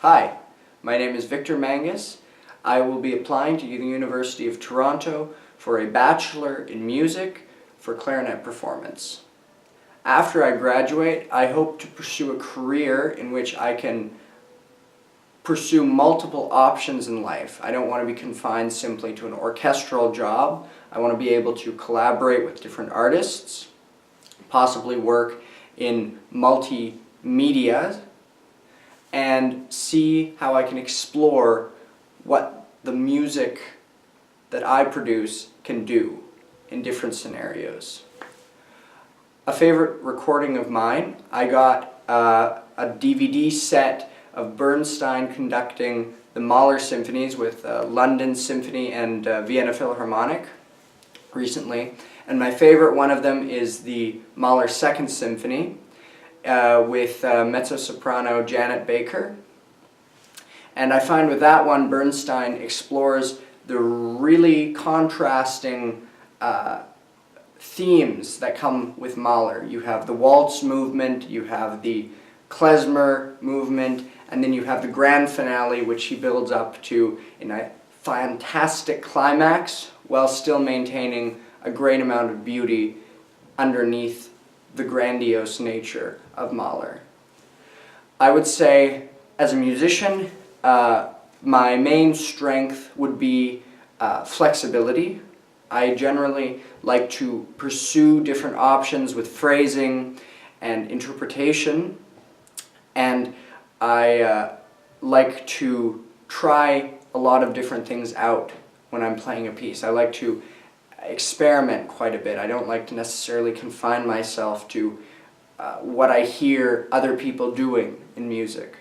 Hi, my name is Victor Mangus. I will be applying to the University of Toronto for a Bachelor in Music for clarinet performance. After I graduate, I hope to pursue a career in which I can pursue multiple options in life. I don't want to be confined simply to an orchestral job. I want to be able to collaborate with different artists, possibly work in multimedia, and see how I can explore what the music that I produce can do in different scenarios. A favorite recording of mine, I got a DVD set of Bernstein conducting the Mahler symphonies with London Symphony and Vienna Philharmonic recently. And my favorite one of them is the Mahler Second Symphony with mezzo-soprano Janet Baker. And I find with that one, Bernstein explores the really contrasting themes that come with Mahler. You have the waltz movement, you have the klezmer movement, and then you have the grand finale, which he builds up to in a fantastic climax while still maintaining a great amount of beauty underneath the grandiose nature of Mahler. I would say, as a musician, my main strength would be flexibility. I generally like to pursue different options with phrasing and interpretation, and I like to try a lot of different things out when I'm playing a piece. I like to experiment quite a bit. I don't like to necessarily confine myself to what I hear other people doing in music.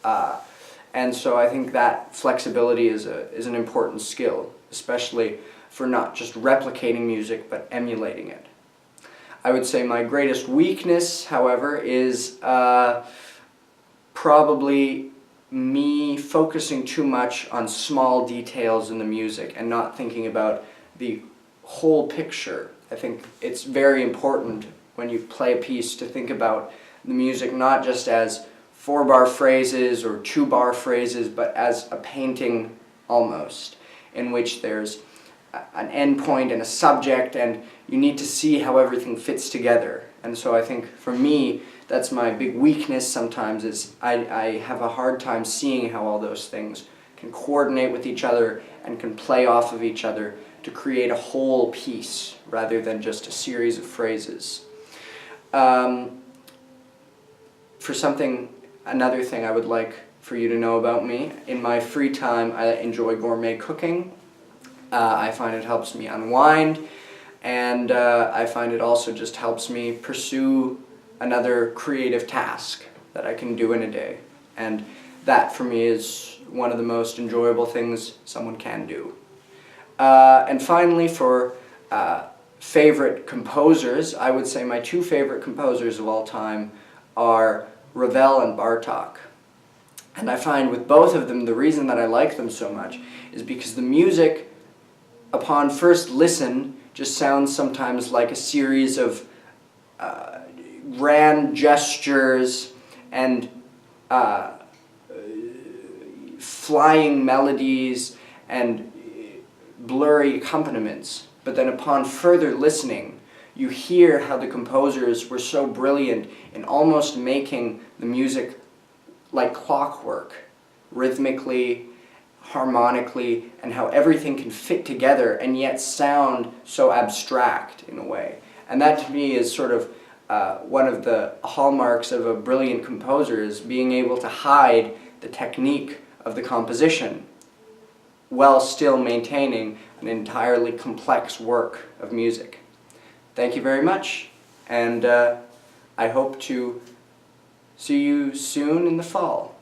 And so I think that flexibility is an important skill, especially for not just replicating music, but emulating it. I would say my greatest weakness, however, is probably me focusing too much on small details in the music and not thinking about the whole picture. I think it's very important when you play a piece to think about the music not just as 4-bar phrases or 2-bar phrases, but as a painting almost, in which there's an end point and a subject, and you need to see how everything fits together. And so I think for me, that's my big weakness sometimes, is I have a hard time seeing how all those things can coordinate with each other and can play off of each other to create a whole piece rather than just a series of phrases. Another thing I would like for you to know about me, in my free time I enjoy gourmet cooking. I find it helps me unwind, and I find it also just helps me pursue another creative task that I can do in a day. And that for me is one of the most enjoyable things someone can do. And finally, for favorite composers, I would say my two favorite composers of all time are Ravel and Bartók. And I find with both of them, the reason that I like them so much is because the music, upon first listen, just sounds sometimes like a series of grand gestures and flying melodies and blurry accompaniments. But then upon further listening, you hear how the composers were so brilliant in almost making the music like clockwork, rhythmically, harmonically, and how everything can fit together and yet sound so abstract in a way. And that to me is sort of one of the hallmarks of a brilliant composer, is being able to hide the technique of the composition while still maintaining an entirely complex work of music. Thank you very much, and I hope to see you soon in the fall.